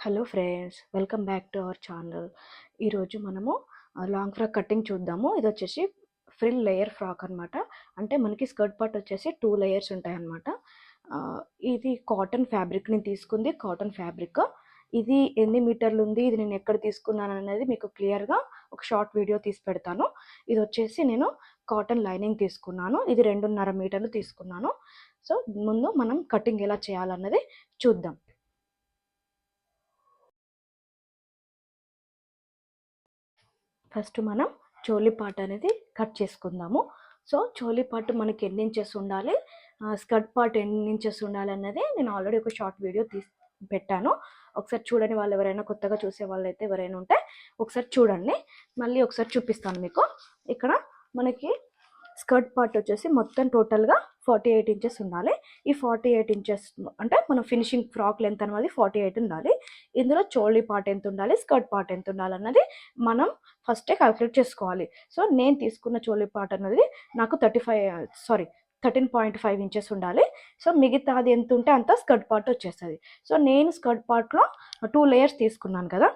Hello friends, welcome back to our channel. ఈరోజు మనము long frock cutting చూద్దాము. ఇది వచ్చేసి ఫ్రిల్ లేయర్ ఫ్రాక్ అనమాట. అంటే మనకి స్కర్ట్ పార్ట్ వచ్చేసి 2 లేయర్స్ ఉంటాయి అనమాట. ఇది కాటన్ ఫ్యాబ్రిక్ నేను తీసుకుంది. కాటన్ ఫ్యాబ్రిక్ ఇది ఎన్ని మీటర్లు ఉంది, ఇది నేను ఎక్కడ తీసుకున్నాను అనేది మీకు క్లియర్గా ఒక షార్ట్ వీడియో తీసి పెడతాను. ఇది వచ్చేసి నేను కాటన్ లైనింగ్ తీసుకున్నాను. ఇది 2.5 మీటర్లు తీసుకున్నాను. సో ముందు మనం కటింగ్ ఎలా చేయాలన్నది చూద్దాం. ఫస్ట్ మనం చోలీ పార్ట్ అనేది కట్ చేసుకుందాము. సో చోలీ పార్ట్ మనకి ఎన్ని ఇంచెస్ ఉండాలి, స్కర్ట్ పార్ట్ ఎన్ని ఇంచెస్ ఉండాలి అన్నది నేను ఆల్రెడీ ఒక షార్ట్ వీడియో పెట్టాను. ఒకసారి చూడని వాళ్ళు ఎవరైనా కొత్తగా చూసే వాళ్ళు అయితే ఎవరైనా ఉంటే ఒకసారి చూడండి. మళ్ళీ ఒకసారి చూపిస్తాను మీకు. ఇక్కడ మనకి స్కర్ట్ పార్ట్ వచ్చేసి మొత్తం టోటల్గా 48 ఇంచెస్ ఉండాలి. ఈ 48 ఇంచెస్ అంటే మన ఫినిషింగ్ ఫ్రాక్ లెంత్ అనేది 48 ఉండాలి. ఇందులో చోలీ పార్ట్ ఎంత ఉండాలి, స్కర్ట్ పార్ట్ ఎంత ఉండాలి అన్నది మనం ఫస్టే క్యాల్కులేట్ చేసుకోవాలి. సో నేను తీసుకున్న చోలీ పార్ట్ అనేది నాకు 13.5 ఇంచెస్ ఉండాలి. సో మిగతాది ఎంత ఉంటే అంత స్కర్ట్ పార్ట్ వచ్చేస్తుంది. సో నేను స్కర్ట్ పార్ట్లో 2 లేయర్స్ తీసుకున్నాను కదా.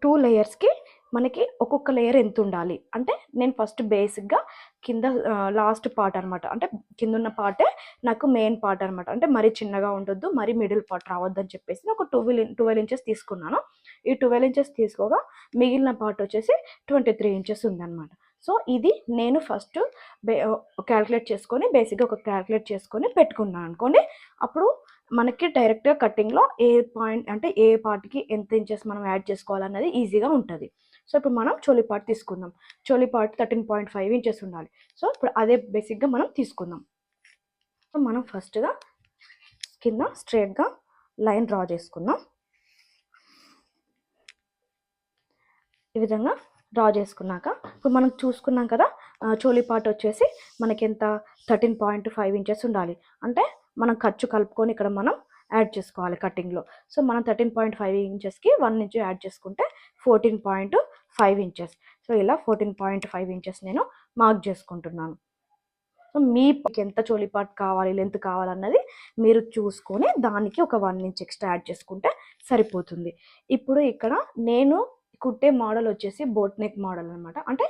2 లేయర్స్కి మనకి ఒక్కొక్క లేయర్ ఎంత ఉండాలి అంటే నేను ఫస్ట్ బేసిక్గా కింద లాస్ట్ పార్ట్ అనమాట, అంటే కింద ఉన్న పార్టే నాకు మెయిన్ పార్ట్ అనమాట. అంటే మరీ చిన్నగా ఉండొద్దు, మరీ మిడిల్ పార్ట్ రావద్దు అని చెప్పేసి ఒక 12 ఇంచెస్ తీసుకున్నాను. ఈ 12 ఇంచెస్ తీసుకోగా మిగిలిన పార్ట్ వచ్చేసి 23 ఇంచెస్ ఉందన్నమాట. సో ఇది నేను ఫస్ట్ క్యాల్కులేట్ చేసుకొని బేసిక్గా ఒక క్యాల్కులేట్ చేసుకొని పెట్టుకున్నాను అనుకోండి. అప్పుడు మనకి డైరెక్ట్గా కటింగ్లో ఏ పాయింట్ అంటే ఏ పార్ట్కి ఎంత ఇంచెస్ మనం యాడ్ చేసుకోవాలన్నది ఈజీగా ఉంటుంది. సో ఇప్పుడు మనం చోలీ పార్ట్ తీసుకుందాం. చోలీ పార్ట్ 13.5 ఇంచెస్ ఉండాలి. సో ఇప్పుడు అదే బేసిక్గా మనం తీసుకుందాం. సో మనం ఫస్ట్గా కింద స్ట్రేట్గా లైన్ డ్రా చేసుకుందాం. ఈ విధంగా డ్రా చేసుకున్నాక ఇప్పుడు మనం చూసుకున్నాం కదా, చోలీ పార్ట్ వచ్చేసి మనకి ఎంత 13.5 ఇంచెస్ ఉండాలి. అంటే మనం ఖర్చు కలుపుకొని ఇక్కడ మనం యాడ్ చేసుకోవాలి కటింగ్లో. సో మనం 13.5 ఇంచెస్కి 1 ఇంచ్ యాడ్ చేసుకుంటే 14.5 ఇంచెస్. సో ఇలా 14.5 ఇంచెస్ నేను మార్క్ చేసుకుంటున్నాను. సో మీకు ఎంత చోలీ పార్ట్ కావాలి, లెంత్ కావాలన్నది మీరు చూసుకొని దానికి ఒక 1 ఇంచ్ ఎక్స్ట్రా యాడ్ చేసుకుంటే సరిపోతుంది. ఇప్పుడు ఇక్కడ నేను కుట్టే మోడల్ వచ్చేసి బోట్ నెక్ మోడల్ అనమాట. అంటే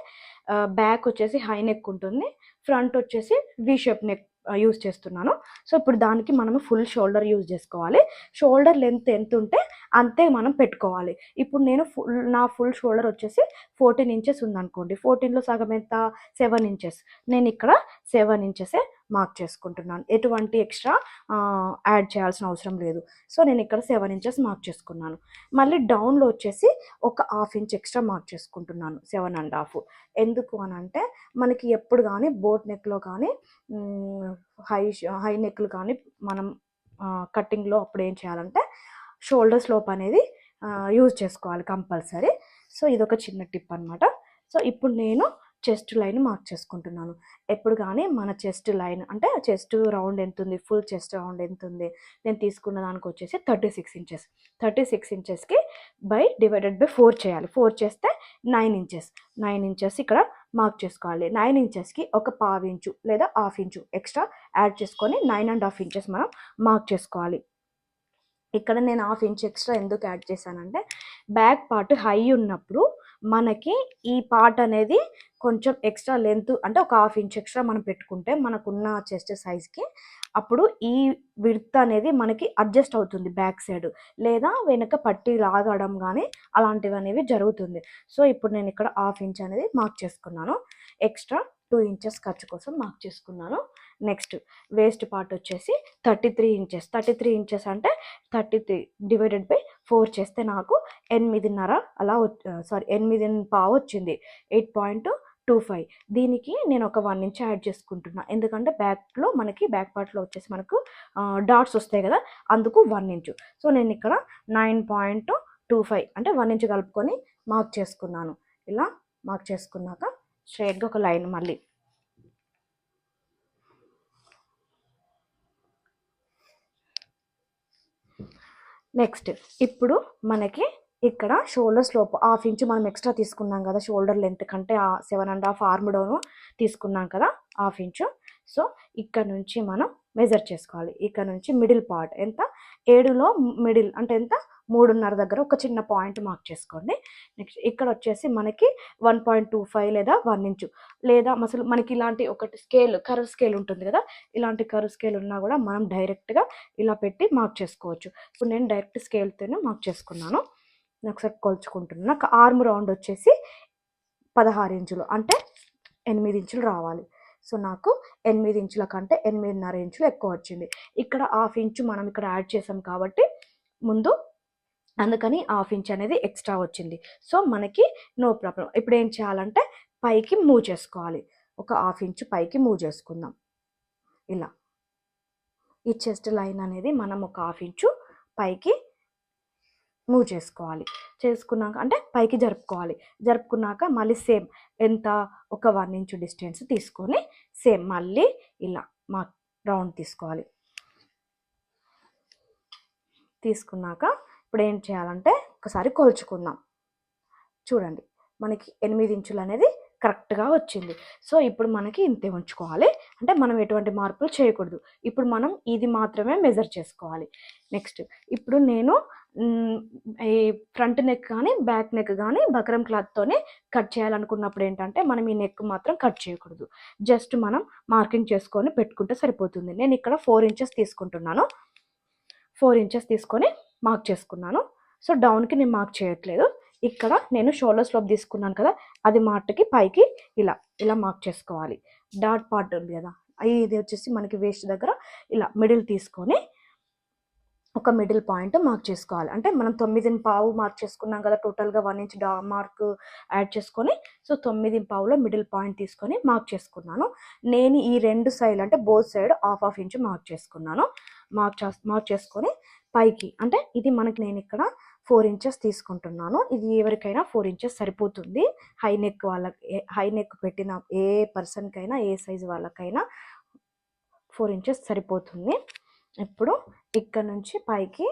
బ్యాక్ వచ్చేసి హై నెక్ ఉంటుంది, ఫ్రంట్ వచ్చేసి వి షేప్ నెక్ యూజ్ చేస్తున్నాను. సో ఇప్పుడు దానికి మనము ఫుల్ షోల్డర్ యూజ్ చేసుకోవాలి. షోల్డర్ లెంత్ ఎంత ఉంటే అంతే మనం పెట్టుకోవాలి. ఇప్పుడు నేను నా ఫుల్ షోల్డర్ వచ్చేసి 14 ఇంచెస్ ఉందనుకోండి. 14లో సగం ఎంత, 7 ఇంచెస్. నేను ఇక్కడ 7 ఇంచెసే మార్క్ చేసుకుంటున్నాను. ఎటువంటి ఎక్స్ట్రా యాడ్ చేయాల్సిన అవసరం లేదు. సో నేను ఇక్కడ 7 ఇంచెస్ మార్క్ చేసుకున్నాను. మళ్ళీ డౌన్లో వచ్చేసి ఒక 1/2 ఇంచ్ ఎక్స్ట్రా మార్క్ చేసుకుంటున్నాను, 7.5. ఎందుకు అని అంటే మనకి ఎప్పుడు కానీ బోట్ నెక్లో కానీ హై నెక్లు కానీ మనం కటింగ్లో అప్పుడు ఏం చేయాలంటే షోల్డర్ స్లోప్ అనేది యూజ్ చేసుకోవాలి కంపల్సరీ. సో ఇదొక చిన్న టిప్ అనమాట. సో ఇప్పుడు నేను చెస్ట్ లైన్ మార్క్ చేసుకుంటున్నాను. ఎప్పుడు కానీ మన చెస్ట్ లైన్ అంటే చెస్ట్ రౌండ్ ఎంత ఉంది, ఫుల్ చెస్ట్ రౌండ్ ఎంత ఉంది, నేను తీసుకున్న దానికి వచ్చేసి 36 ఇంచెస్. 36 ఇంచెస్కి డివైడెడ్ బై 4 చేయాలి. 4 చేస్తే 9 ఇంచెస్. 9 ఇంచెస్ ఇక్కడ మార్క్ చేసుకోవాలి. 9 ఇంచెస్కి ఒక 1/2 ఇంచు లేదా 1/2 ఇంచు ఎక్స్ట్రా యాడ్ చేసుకొని 9.5 ఇంచెస్ మనం మార్క్ చేసుకోవాలి. ఇక్కడ నేను 1/2 ఇంచ్ ఎక్స్ట్రా ఎందుకు యాడ్ చేశానంటే బ్యాక్ పార్ట్ హై ఉన్నప్పుడు మనకి ఈ పార్ట్ అనేది కొంచెం ఎక్స్ట్రా లెంత్ అంటే ఒక 1/2 ఇంచ్ ఎక్స్ట్రా మనం పెట్టుకుంటే మనకున్న చెస్ట్ సైజ్కి అప్పుడు ఈ విడ్త్ అనేది మనకి అడ్జస్ట్ అవుతుంది బ్యాక్ సైడ్, లేదా వెనుక పట్టి లాగడం కానీ అలాంటివి అనేవి జరుగుతుంది. సో ఇప్పుడు నేను ఇక్కడ 1/2 ఇంచ్ అనేది మార్క్ చేసుకున్నాను. ఎక్స్ట్రా 2 ఇంచెస్ ఖర్చు కోసం మార్క్ చేసుకున్నాను. నెక్స్ట్ వేస్ట్ పార్ట్ వచ్చేసి 33 ఇంచెస్. 33 ఇంచెస్ అంటే 33 డివైడెడ్ బై 4 చేస్తే నాకు 8.5 అలా 8.5 వచ్చింది, 8.25. దీనికి నేను ఒక 1 ఇంచ్ యాడ్ చేసుకుంటున్నా. ఎందుకంటే బ్యాక్లో మనకి బ్యాక్ పార్ట్లో వచ్చేసి మనకు డాట్స్ వస్తాయి కదా, అందుకు 1 ఇంచు. సో నేను ఇక్కడ 9.25 అంటే 1 ఇంచ్ కలుపుకొని మార్క్ చేసుకున్నాను. ఇలా మార్క్ చేసుకున్నాక స్ట్రైట్గా ఒక లైన్ మళ్ళీ నెక్స్ట్ ఇప్పుడు మనకి ఇక్కడ షోల్డర్ స్లోప్ 1/2 ఇంచ్ మనం ఎక్స్ట్రా తీసుకున్నాం కదా, షోల్డర్ లెంత్ కంటే 7.5 ఆర్మ్ డౌన్ తీసుకున్నాం కదా. Half inch. సో ఇక్కడ నుంచి మనం మెజర్ చేసుకోవాలి. ఇక్కడ నుంచి మిడిల్ పార్ట్ ఎంత, 7లో మిడిల్ అంటే ఎంత, 3.5 దగ్గర ఒక చిన్న పాయింట్ మార్క్ చేసుకోండి. నెక్స్ట్ ఇక్కడ వచ్చేసి మనకి 1.25 లేదా 1 ఇంచు, లేదా అసలు మనకి ఇలాంటి ఒకటి స్కేల్, కర్వ్ స్కేల్ ఉంటుంది కదా, ఇలాంటి కర్వ్ స్కేల్ ఉన్నా కూడా మనం డైరెక్ట్గా ఇలా పెట్టి మార్క్ చేసుకోవచ్చు. ఇప్పుడు నేను డైరెక్ట్ స్కేల్తోనే మార్క్ చేసుకున్నాను. ఒకసారి కొలుచుకుంటున్నాను. నాకు ఆర్మ్ రౌండ్ వచ్చేసి 16 ఇంచులు అంటే 8 ఇంచులు రావాలి. సో నాకు 8 ఇంచుల కంటే 8.5 ఇంచులు ఎక్కువ వచ్చింది. ఇక్కడ హాఫ్ ఇంచు మనం ఇక్కడ యాడ్ చేసాం కాబట్టి ముందు, అందుకని హాఫ్ ఇంచ్ అనేది ఎక్స్ట్రా వచ్చింది. సో మనకి నో ప్రాబ్లం. ఇప్పుడు ఏం చేయాలంటే పైకి మూవ్ చేసుకోవాలి. ఒక హాఫ్ ఇంచు పైకి మూవ్ చేసుకుందాం. ఇలా ఈ చెస్ట్ లైన్ అనేది మనం ఒక హాఫ్ ఇంచు పైకి మూవ్ చేసుకోవాలి. చేసుకున్నాక అంటే పైకి జరుపుకున్నాక మళ్ళీ సేమ్ ఎంత, ఒక 1 ఇంచు డిస్టెన్స్ తీసుకొని సేమ్ మళ్ళీ ఇలా మా రౌండ్ తీసుకోవాలి. తీసుకున్నాక ఇప్పుడు ఏం చేయాలంటే ఒకసారి కొలుచుకుందాం. చూడండి మనకి 8 ఇంచులు అనేది కరెక్ట్గా వచ్చింది. సో ఇప్పుడు మనకి ఇంతే ఉంచుకోవాలి, అంటే మనం ఎటువంటి మార్పులు చేయకూడదు. ఇప్పుడు మనం ఇది మాత్రమే మెజర్ చేసుకోవాలి. నెక్స్ట్ ఇప్పుడు నేను ఈ ఫ్రంట్ నెక్ కానీ బ్యాక్ నెక్ కానీ బక్రం క్లాత్తోనే కట్ చేయాలనుకున్నప్పుడు ఏంటంటే మనం ఈ నెక్ మాత్రం కట్ చేయకూడదు. జస్ట్ మనం మార్కింగ్ చేసుకొని పెట్టుకుంటే సరిపోతుంది. నేను ఇక్కడ 4 ఇంచెస్ తీసుకుంటున్నాను. 4 ఇంచెస్ తీసుకొని మార్క్ చేసుకున్నాను. సో డౌన్కి నేను మార్క్ చేయట్లేదు. ఇక్కడ నేను షోల్డర్ స్లోప్ తీసుకున్నాను కదా, అది మార్క్కి పైకి ఇలా మార్క్ చేసుకోవాలి. డాట్ పార్ట్ ఉంది కదా, ఇది వచ్చేసి మనకి వేస్ట్ దగ్గర ఇలా మిడిల్ తీసుకొని ఒక మిడిల్ పాయింట్ మార్క్ చేసుకోవాలి. అంటే మనం 9.5 మార్క్ చేసుకున్నాం కదా, టోటల్గా 1 ఇంచ్ మార్క్ యాడ్ చేసుకొని, సో 9.5లో మిడిల్ పాయింట్ తీసుకొని మార్క్ చేసుకున్నాను. నేను ఈ 2 సైడ్ అంటే both side half inch mark చేసుకున్నాను. మార్క్ చేసుకొని పైకి అంటే ఇది మనకి, నేను ఇక్కడ 4 ఇంచెస్ తీసుకుంటున్నాను. ఇది ఎవరికైనా 4 ఇంచెస్ సరిపోతుంది. హై నెక్ పెట్టిన ఏ పర్సన్కైనా, ఏ సైజు వాళ్ళకైనా 4 ఇంచెస్ సరిపోతుంది. ఇప్పుడు ఇక్కడ నుంచి పైకి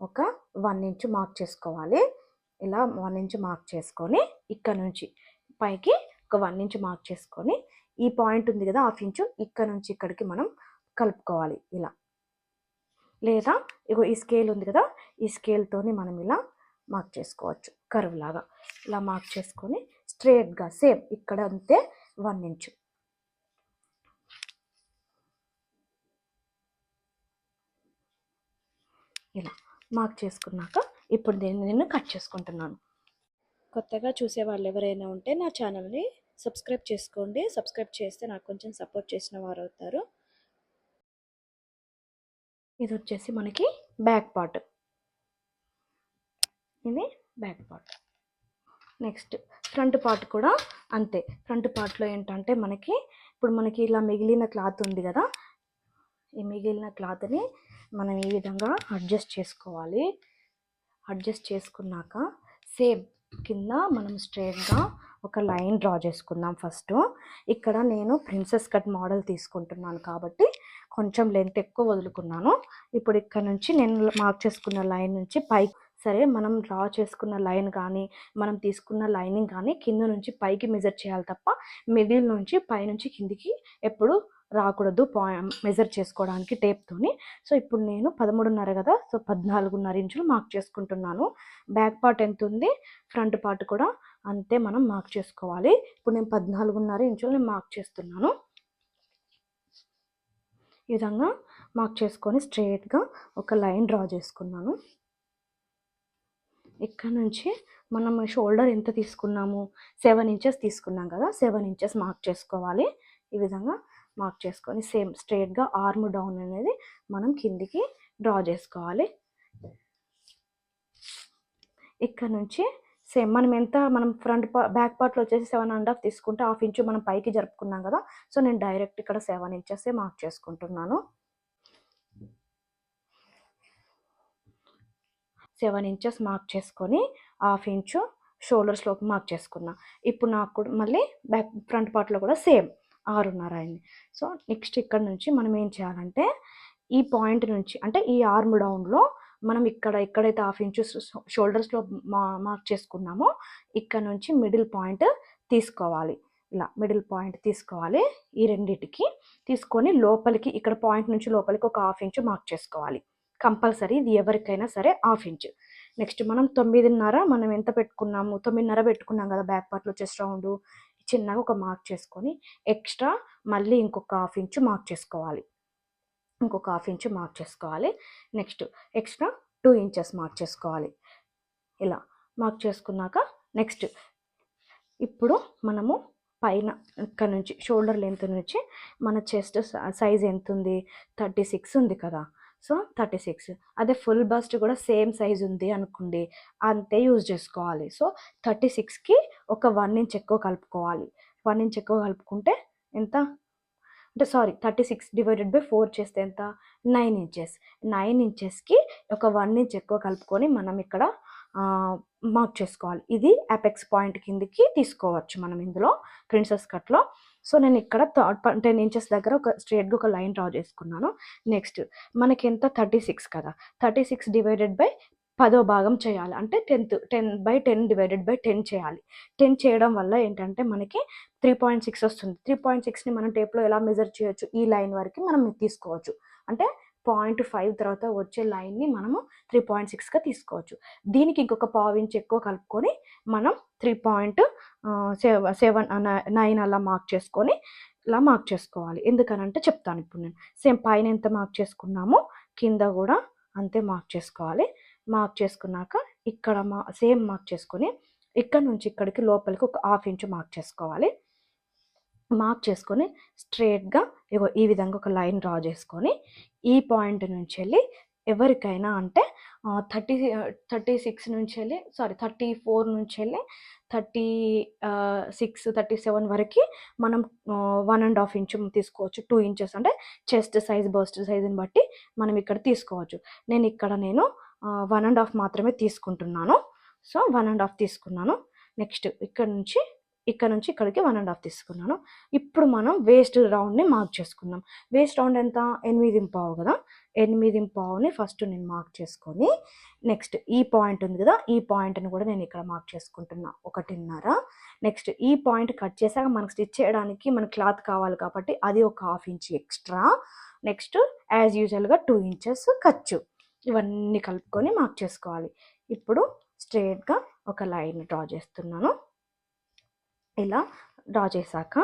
ఒక 1 ఇంచు మార్క్ చేసుకోవాలి. ఇలా 1 ఇంచు మార్క్ చేసుకొని ఇక్కడ నుంచి పైకి ఒక 1 ఇంచు మార్క్ చేసుకొని ఈ పాయింట్ ఉంది కదా హాఫ్ ఇంచు, ఇక్కడ నుంచి ఇక్కడికి మనం కలుపుకోవాలి ఇలా. లేదా ఇగో ఈ స్కేల్ ఉంది కదా, ఈ స్కేల్తోని మనం ఇలా మార్క్ చేసుకోవచ్చు. కర్వ్ లాగా ఇలా మార్క్ చేసుకొని స్ట్రేట్గా సేమ్ ఇక్కడ అంతే 1 ఇంచు ఇలా మార్క్ చేసుకున్నాక ఇప్పుడు నేను కట్ చేసుకుంటున్నాను. కొత్తగా చూసే వాళ్ళు ఎవరైనా ఉంటే నా ఛానల్ని సబ్స్క్రైబ్ చేసుకోండి. సబ్స్క్రైబ్ చేస్తే నాకు కొంచెం సపోర్ట్ చేసిన వారు అవుతారు. ఇది వచ్చేసి మనకి బ్యాక్ పార్ట్, ఇది back part. Next front part కూడా అంతే. ఫ్రంట్ పార్ట్లో ఏంటంటే ఇప్పుడు మనకి ఇలా మిగిలిన క్లాత్ ఉంది కదా, ఈ మిగిలిన క్లాత్ని మనం ఈ విధంగా అడ్జస్ట్ చేసుకోవాలి. అడ్జస్ట్ చేసుకున్నాక సేమ్ కింద మనం స్ట్రైట్గా ఒక లైన్ డ్రా చేసుకుందాం. ఫస్ట్ ఇక్కడ నేను ప్రిన్సెస్ కట్ మోడల్ తీసుకుంటున్నాను కాబట్టి కొంచెం లెంత్ ఎక్కువ వదులుకున్నాను. ఇప్పుడు ఇక్కడ నుంచి నేను మార్క్ చేసుకున్న లైన్ నుంచి పైకి, సరే మనం డ్రా చేసుకున్న లైన్ కానీ మనం తీసుకున్న లైనింగ్ కానీ కింద నుంచి పైకి మెజర్ చేయాలి తప్ప మిడిల్ నుంచి పైనుంచి కిందికి ఎప్పుడు రాకూడదు మెజర్ చేసుకోవడానికి టేప్తోని. సో ఇప్పుడు నేను 13.5 కదా, సో 14.5 ఇంచులు మార్క్ చేసుకుంటున్నాను. బ్యాక్ పార్ట్ ఎంత ఉంది, ఫ్రంట్ పార్ట్ కూడా అంతే మనం మార్క్ చేసుకోవాలి. ఇప్పుడు నేను 14.5 ఇంచులు నేను మార్క్ చేస్తున్నాను. ఈ విధంగా మార్క్ చేసుకొని స్ట్రైట్గా ఒక లైన్ డ్రా చేసుకున్నాను. ఇక్కడ నుంచి మనం షోల్డర్ ఎంత తీసుకున్నాము, 7 ఇంచెస్ తీసుకున్నాం కదా, 7 ఇంచెస్ మార్క్ చేసుకోవాలి. ఈ విధంగా మార్క్ చేసుకొని సేమ్ స్ట్రైట్గా ఆర్మ్ డౌన్ అనేది మనం కిందికి డ్రా చేసుకోవాలి. ఇక్కడ నుంచి సేమ్ మనం బ్యాక్ పార్ట్లో వచ్చేసి 7.5 తీసుకుంటే హాఫ్ ఇంచు మనం పైకి జరుపుకున్నాం కదా, సో నేను డైరెక్ట్ ఇక్కడ 7 ఇంచెస్ మార్క్ చేసుకుంటున్నాను. 7 ఇంచెస్ మార్క్ చేసుకొని half inch shoulder slope mark చేసుకున్నా. ఇప్పుడు నాకు కూడా మళ్ళీ ఫ్రంట్ పార్ట్లో కూడా సేమ్ 6.5 అయింది. సో నెక్స్ట్ ఇక్కడ నుంచి మనం ఏం చేయాలంటే ఈ పాయింట్ నుంచి అంటే ఈ ఆర్మ్ డౌన్లో మనం ఎక్కడైతే హాఫ్ ఇంచు షోల్డర్స్లో మార్క్ చేసుకున్నామో ఇక్కడ నుంచి మిడిల్ పాయింట్ తీసుకోవాలి. ఇలా మిడిల్ పాయింట్ తీసుకోవాలి. ఈ రెండిటికి తీసుకొని లోపలికి ఇక్కడ పాయింట్ నుంచి లోపలికి ఒక 1/2 ఇంచు మార్క్ చేసుకోవాలి కంపల్సరీ. ఇది ఎవరికైనా సరే 1/2 ఇంచు. నెక్స్ట్ మనం 9.5 మనం ఎంత పెట్టుకున్నాము, 9.5 పెట్టుకున్నాం కదా బ్యాక్ పార్ట్లో చెస్ట్ రౌండ్. చిన్నగా ఒక మార్క్ చేసుకొని ఎక్స్ట్రా మళ్ళీ ఇంకొక 1/2 ఇంచు మార్క్ చేసుకోవాలి. ఇంకొక 1/2 ఇంచు మార్క్ చేసుకోవాలి. నెక్స్ట్ ఎక్స్ట్రా 2 ఇంచెస్ మార్క్ చేసుకోవాలి. ఇలా మార్క్ చేసుకున్నాక నెక్స్ట్ ఇప్పుడు మనము పైన ఇక్కడ నుంచి షోల్డర్ లెంత్ నుంచి మన చెస్ట్ సైజ్ ఎంత ఉంది, 36 ఉంది కదా. సో 36. అదే ఫుల్ బస్ట్ కూడా సేమ్ సైజ్ ఉంది అనుకోండి, అంతే యూజ్ చేసుకోవాలి. సో 36కి ఒక 1 ఇంచ్ ఎక్కువ కలుపుకోవాలి. 1 ఇంచ్ ఎక్కువ కలుపుకుంటే ఎంత అంటే 36 డివైడెడ్ బై 4 చేస్తే ఎంత, 9 ఇంచెస్. 9 ఇంచెస్కి ఒక 1 ఇంచ్ ఎక్కువ కలుపుకొని మనం ఇక్కడ మార్క్ చేసుకోవాలి. ఇది అపెక్స్ పాయింట్ కిందికి తీసుకోవచ్చు మనం ఇందులో ప్రిన్సెస్ కట్లో. సో నేను ఇక్కడ 10 ఇంచెస్ దగ్గర ఒక స్ట్రేట్గా ఒక లైన్ డ్రా చేసుకున్నాను. నెక్స్ట్ మనకి ఎంత 36 కదా, 36 డివైడెడ్ బై 10వ భాగం చేయాలి. అంటే 10 డివైడెడ్ బై 10 చేయాలి. 10 చేయడం వల్ల ఏంటంటే మనకి 3.6 వస్తుంది. 3.6ని మనం టేప్లో ఎలా మెజర్ చేయొచ్చు, ఈ లైన్ వరకు మనం తీసుకోవచ్చు. అంటే 0.5 తర్వాత వచ్చే లైన్ని మనము 3.6గా తీసుకోవచ్చు. దీనికి ఇంకొక 1/2 ఇంచ్ ఎక్కువ కలుపుకొని మనం 3.79 అలా మార్క్ చేసుకొని ఇలా మార్క్ చేసుకోవాలి. ఎందుకనంటే చెప్తాను ఇప్పుడు నేను. సేమ్ పైన ఎంత మార్క్ చేసుకున్నామో కింద కూడా అంతే మార్క్ చేసుకోవాలి. మార్క్ చేసుకున్నాక ఇక్కడ సేమ్ మార్క్ చేసుకొని ఇక్కడ నుంచి ఇక్కడికి లోపలికి ఒక 1/2 ఇంచు మార్క్ చేసుకోవాలి. మార్క్ చేసుకొని స్ట్రేట్గా ఈ విధంగా ఒక లైన్ డ్రా చేసుకొని ఈ పాయింట్ నుంచి వెళ్ళి ఎవరికైనా అంటే 36 నుంచి వెళ్ళి 34 నుంచి వెళ్ళి 36 37 వరకు మనం 1.5 ఇంచు తీసుకోవచ్చు. 2 ఇంచెస్ అంటే చెస్ట్ సైజ్ బస్ట్ సైజుని బట్టి మనం ఇక్కడ తీసుకోవచ్చు. నేను 1.5 మాత్రమే తీసుకుంటున్నాను. సో 1.5 తీసుకున్నాను. నెక్స్ట్ ఇక్కడ నుంచి ఇక్కడికి 1.5 తీసుకున్నాను. ఇప్పుడు మనం వేస్ట్ రౌండ్ని మార్క్ చేసుకుందాం. వేస్ట్ రౌండ్ ఎంత, 8.5 కదా. 8.5ని ఫస్ట్ నేను మార్క్ చేసుకొని నెక్స్ట్ ఈ పాయింట్ ఉంది కదా, ఈ పాయింట్ని కూడా నేను ఇక్కడ మార్క్ చేసుకుంటున్నా 1.5. నెక్స్ట్ ఈ పాయింట్ కట్ చేశాక మనకు స్టిచ్ చేయడానికి మన క్లాత్ కావాలి కాబట్టి అది ఒక 1/2 ఇంచ్ ఎక్స్ట్రా. నెక్స్ట్ యాజ్ యూజువల్గా 2 ఇంచెస్ ఖర్చు. ఇవన్నీ కలుపుకొని మార్క్ చేసుకోవాలి. ఇప్పుడు స్ట్రేట్గా ఒక లైన్ డ్రా చేస్తున్నాను. ఇలా డ్రా చేశాక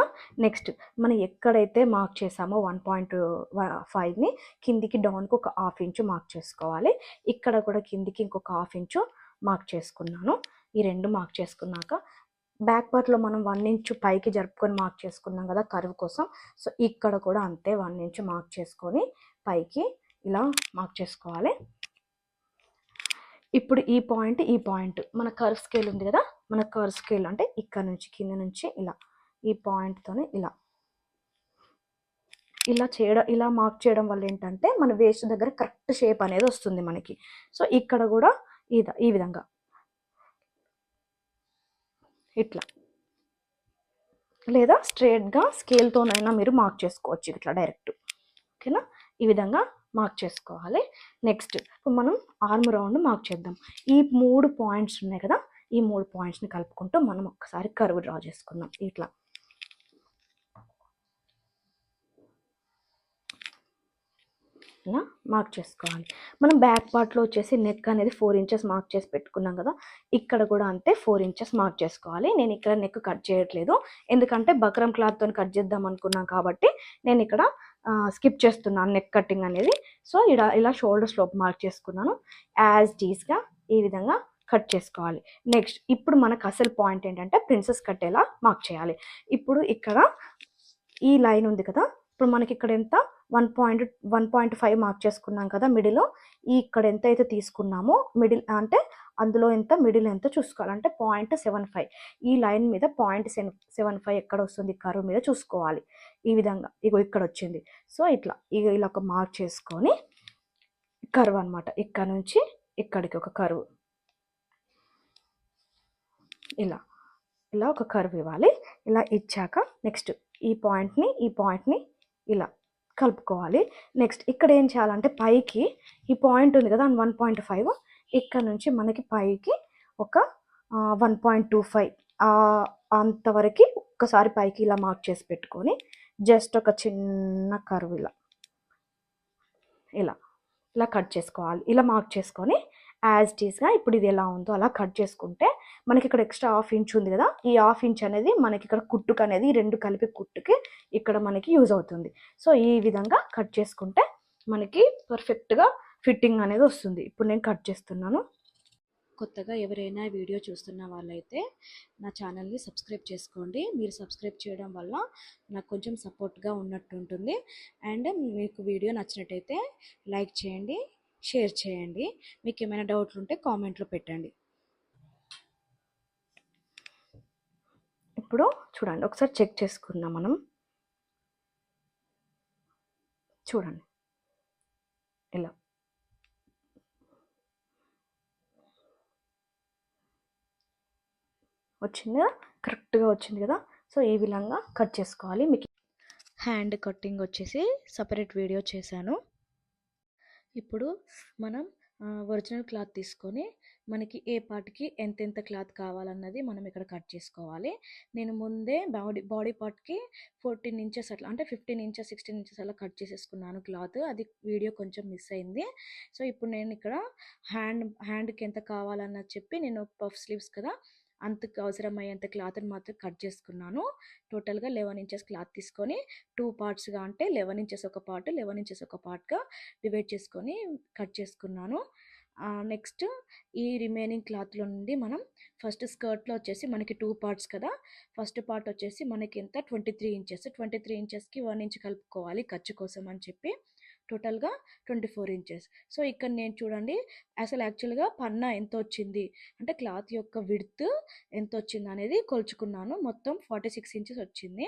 నెక్స్ట్ మనం ఎక్కడైతే మార్క్ చేసామో 1.5ని కిందికి డౌన్కి ఒక 1/2 ఇంచు మార్క్ చేసుకోవాలి. ఇక్కడ కూడా కిందికి ఇంకొక 1/2 ఇంచు మార్క్ చేసుకున్నాను. ఈ రెండు మార్క్ చేసుకున్నాక బ్యాక్ పార్ట్లో మనం 1 ఇంచు పైకి జరుపుకొని మార్క్ చేసుకున్నాం కదా కర్వ్ కోసం. సో ఇక్కడ కూడా అంతే 1 ఇంచు మార్క్ చేసుకొని పైకి ఇలా మార్క్ చేసుకోవాలి. ఇప్పుడు ఈ పాయింట్ మన కర్వ్ స్కేల్ ఉంది కదా, మన కర్వ్ స్కేల్ అంటే ఇక్కడ నుంచి కింద నుంచి ఇలా ఈ పాయింట్తోనే ఇలా మార్క్ చేయడం వల్ల ఏంటంటే మన వేస్ట్ దగ్గర కరెక్ట్ షేప్ అనేది వస్తుంది మనకి. సో ఇక్కడ కూడా ఈ విధంగా ఇట్లా, లేదా స్ట్రేట్గా స్కేల్తోనైనా మీరు మార్క్ చేసుకోవచ్చు ఇట్లా డైరెక్ట్. ఓకేనా, ఈ విధంగా మార్క్ చేసుకోవాలి. నెక్స్ట్ మనం ఆర్మ్ రౌండ్ మార్క్ చేద్దాం. ఈ 3 పాయింట్స్ ఉన్నాయి కదా, ఈ 3 పాయింట్స్ని కలుపుకుంటూ మనం ఒకసారి కర్వ్ డ్రా చేసుకుందాం. ఇట్లా ఇలా మార్క్ చేసుకోవాలి. మనం బ్యాక్ పార్ట్లో వచ్చేసి నెక్ అనేది 4 ఇంచెస్ మార్క్ చేసి పెట్టుకున్నాం కదా, ఇక్కడ కూడా అంతే 4 ఇంచెస్ మార్క్ చేసుకోవాలి. నేను ఇక్కడ నెక్ కట్ చేయట్లేదు, ఎందుకంటే బక్రమ్ క్లాత్తో కట్ చేద్దాం అనుకున్నాం కాబట్టి నేను ఇక్కడ స్కిప్ చేస్తున్నాను నెక్ కటింగ్ అనేది. సో ఇలా షోల్డర్ స్లోప్ మార్క్ చేసుకున్నాను. యాజ్ టీస్గా ఈ విధంగా కట్ చేసుకోవాలి. నెక్స్ట్ ఇప్పుడు మనకు అసలు పాయింట్ ఏంటంటే ప్రిన్సెస్ కట్ ఎలా మార్క్ చేయాలి. ఇప్పుడు ఇక్కడ ఈ లైన్ ఉంది కదా, ఇప్పుడు మనకి ఇక్కడ ఎంత 1.5 మార్క్ చేసుకున్నాం కదా మిడిల్లో. ఇక్కడ ఎంత అయితే తీసుకున్నామో మిడిల్ అంటే అందులో ఎంత మిడిల్ ఎంత చూసుకోవాలి. అంటే 0.75 ఈ లైన్ మీద 0.75 ఎక్కడ వస్తుంది కర్వ్ మీద చూసుకోవాలి. ఈ విధంగా ఇక్కడ వచ్చింది. సో ఇలా ఒక మార్క్ చేసుకొని కర్వ్ అనమాట, ఇక్కడ నుంచి ఇక్కడికి ఒక కర్వ్, ఇలా ఒక కర్వ్ ఇవ్వాలి. ఇలా ఇచ్చాక నెక్స్ట్ ఈ పాయింట్ని ఇలా కలుపుకోవాలి. నెక్స్ట్ ఇక్కడ ఏం చేయాలంటే పైకి ఈ పాయింట్ ఉంది కదా 1.5, ఇక్కడ నుంచి మనకి పైకి ఒక 1.25 అంతవరకు ఒక్కసారి పైకి ఇలా మార్క్ చేసి పెట్టుకొని జస్ట్ ఒక చిన్న కర్వ్ ఇలా ఇలా కట్ చేసుకోవాలి. ఇలా మార్క్ చేసుకొని యాజ్ ఇట్ ఈస్‌గా ఇప్పుడు ఇది ఎలా ఉందో అలా కట్ చేసుకుంటే మనకి ఇక్కడ ఎక్స్ట్రా హాఫ్ ఇంచ్ ఉంది కదా, ఈ హాఫ్ ఇంచ్ అనేది మనకి ఇక్కడ కుట్టుకు అనేది రెండు కలిపి కుట్టుకి ఇక్కడ మనకి యూజ్ అవుతుంది. సో ఈ విధంగా కట్ చేసుకుంటే మనకి పర్ఫెక్ట్గా ఫిట్టింగ్ అనేది వస్తుంది. ఇప్పుడు నేను కట్ చేస్తున్నాను. కొత్తగా ఎవరైనా వీడియో చూస్తున్న వాళ్ళైతే నా ఛానల్ని సబ్స్క్రైబ్ చేసుకోండి. మీరు సబ్స్క్రైబ్ చేయడం వల్ల నాకు కొంచెం సపోర్ట్గా ఉన్నట్టు ఉంటుంది. అండ్ మీకు వీడియో నచ్చినట్టయితే లైక్ చేయండి, షేర్ చేయండి. మీకు ఏమైనా డౌట్లు ఉంటే కామెంట్లో పెట్టండి. ఇప్పుడు చూడండి, ఒకసారి చెక్ చేసుకుందాం మనం. చూడండి ఇలా వచ్చింది కదా, కరెక్ట్గా వచ్చింది కదా. సో ఈ విధంగా కట్ చేసుకోవాలి. మీకు హ్యాండ్ కటింగ్ వచ్చేసి సపరేట్ వీడియో చేశాను. ఇప్పుడు మనం ఒరిజినల్ క్లాత్ తీసుకొని మనకి ఏ పార్ట్కి ఎంతెంత క్లాత్ కావాలన్నది మనం ఇక్కడ కట్ చేసుకోవాలి. నేను ముందే బాడీ పార్ట్కి 14 ఇంచెస్ అట్లా, అంటే 15 ఇంచెస్ 16 ఇంచెస్ అలా కట్ చేసేసుకున్నాను క్లాత్. అది వీడియో కొంచెం మిస్ అయింది. సో ఇప్పుడు నేను ఇక్కడ హ్యాండ్కి ఎంత కావాలన్నది చెప్పి నేను పఫ్ స్లీవ్స్ కదా, అంతకు అవసరమయ్యేంత క్లాత్ని మాత్రం కట్ చేసుకున్నాను. టోటల్గా 11 ఇంచెస్ క్లాత్ తీసుకొని 2 పార్ట్స్గా, అంటే 11 ఇంచెస్ ఒక పార్ట్ 11 ఇంచెస్ ఒక పార్ట్గా డివైడ్ చేసుకొని కట్ చేసుకున్నాను. నెక్స్ట్ ఈ రిమైనింగ్ క్లాత్లో నుండి మనం ఫస్ట్ స్కర్ట్లో వచ్చేసి మనకి 2 పార్ట్స్ కదా, ఫస్ట్ పార్ట్ వచ్చేసి మనకి ఎంత 23 ఇంచెస్, 23 ఇంచెస్కి 1 ఇంచ్ కలుపుకోవాలి ఖర్చు కోసం అని చెప్పి టోటల్గా 24 ఇంచెస్. సో ఇక్కడ నేను చూడండి అసలు యాక్చువల్గా పన్నా ఎంత వచ్చింది అంటే క్లాత్ యొక్క విడ్త్ ఎంత వచ్చింది అనేది కొలుచుకున్నాను. మొత్తం 46 ఇంచెస్ వచ్చింది.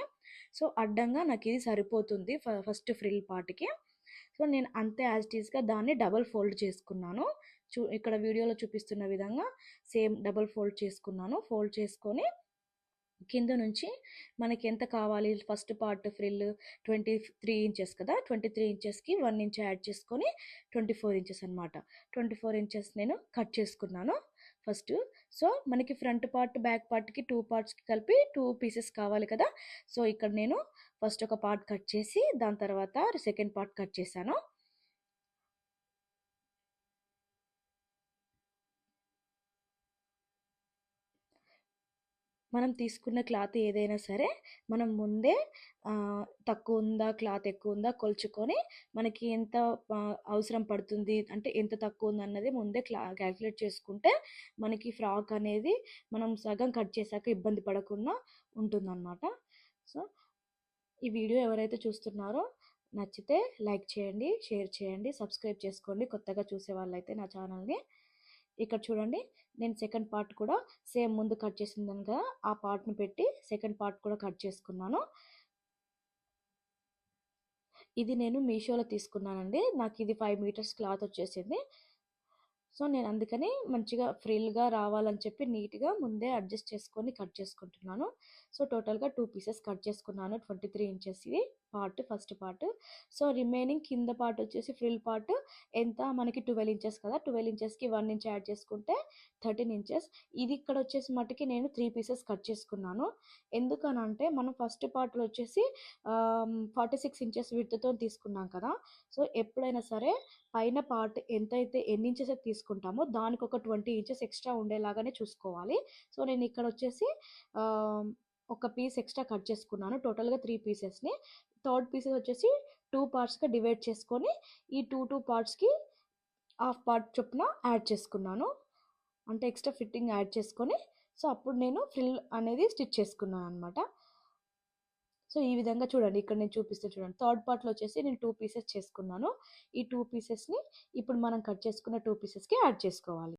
సో అడ్డంగా నాకు ఇది సరిపోతుంది ఫస్ట్ ఫ్రిల్ పార్ట్కి. సో నేను అంతే యాజ్ ఇట్ ఈస్గా దాన్ని డబల్ ఫోల్డ్ చేసుకున్నాను. ఇక్కడ వీడియోలో చూపిస్తున్న విధంగా సేమ్ డబల్ ఫోల్డ్ చేసుకున్నాను. ఫోల్డ్ చేసుకొని కింద నుంచి మనకి ఎంత కావాలి, ఫస్ట్ పార్ట్ ఫ్రిల్ 23 ఇంచెస్ కదా, 23 ఇంచెస్కి 1 ఇంచ్ యాడ్ చేసుకొని 24 ఇంచెస్ అనమాట. 24 ఇంచెస్ నేను కట్ చేసుకున్నాను ఫస్ట్. సో మనకి ఫ్రంట్ పార్ట్ బ్యాక్ పార్ట్కి 2 పార్ట్స్కి కలిపి 2 పీసెస్ కావాలి కదా. సో ఇక్కడ నేను ఫస్ట్ ఒక పార్ట్ కట్ చేసి దాని తర్వాత సెకండ్ పార్ట్ కట్ చేశాను. మనం తీసుకున్న క్లాత్ ఏదైనా సరే మనం ముందే తక్కువ ఉందా క్లాత్ ఎక్కువ ఉందా కొలుచుకొని మనకి ఎంత అవసరం పడుతుంది అంటే ఎంత తక్కువ ఉందన్నది ముందే క్యాల్కులేట్ చేసుకుంటే మనకి ఫ్రాక్ అనేది మనం సగం కట్ చేశాక ఇబ్బంది పడకుండా ఉంటుందన్నమాట. సో ఈ వీడియో ఎవరైతే చూస్తున్నారో నచ్చితే లైక్ చేయండి, షేర్ చేయండి, సబ్స్క్రైబ్ చేసుకోండి కొత్తగా చూసే వాళ్ళైతే నా ఛానల్ని. ఇక్కడ చూడండి నేను సెకండ్ పార్ట్ కూడా సేమ్ ముందు కట్ చేసిందని కదా ఆ పార్ట్ని పెట్టి సెకండ్ పార్ట్ కూడా కట్ చేసుకున్నాను. ఇది నేను మీషోలో తీసుకున్నానండి. నాకు ఇది 5 మీటర్స్ క్లాత్ వచ్చేసింది. సో నేను అందుకని మంచిగా ఫ్రిల్గా రావాలని చెప్పి నీట్గా ముందే అడ్జస్ట్ చేసుకొని కట్ చేసుకుంటున్నాను. సో టోటల్గా 2 పీసెస్ కట్ చేసుకున్నాను 23 ఇంచెస్వి part first part. So remaining కింద పార్ట్ వచ్చేసి ఫ్రిల్ పార్ట్ ఎంత మనకి 12 ఇంచెస్ కదా, 12 ఇంచెస్కి 1 ఇంచ్ యాడ్ చేసుకుంటే 13 ఇంచెస్. ఇది ఇక్కడ వచ్చేసి మట్టుకి నేను 3 పీసెస్ కట్ చేసుకున్నాను. ఎందుకనంటే మనం ఫస్ట్ పార్ట్లో వచ్చేసి 46 ఇంచెస్ విడ్త్తో తీసుకున్నాం కదా. సో ఎప్పుడైనా సరే పైన పార్ట్ ఎంతైతే ఎన్ని ఇంచెస్ అయితే తీసుకుంటామో దానికి ఒక 20 ఇంచెస్ ఎక్స్ట్రా ఉండేలాగానే చూసుకోవాలి. సో నేను ఇక్కడ వచ్చేసి ఒక పీస్ ఎక్స్ట్రా కట్ చేసుకున్నాను. టోటల్గా 3 పీసెస్ని థర్డ్ పీసెస్ వచ్చేసి 2 పార్ట్స్గా డివైడ్ చేసుకొని ఈ 2 పార్ట్స్కి హాఫ్ పార్ట్ చొప్పున యాడ్ చేసుకున్నాను. అంటే ఎక్స్ట్రా ఫిట్టింగ్ యాడ్ చేసుకొని సో అప్పుడు నేను ఫ్రిల్ అనేది స్టిచ్ చేసుకున్నాను అనమాట. సో ఈ విధంగా చూడండి ఇక్కడ నేను చూపిస్తే చూడండి థర్డ్ పార్ట్లో వచ్చేసి నేను 2 పీసెస్ చేసుకున్నాను. ఈ 2 పీసెస్ని ఇప్పుడు మనం కట్ చేసుకున్న 2 పీసెస్కి యాడ్ చేసుకోవాలి.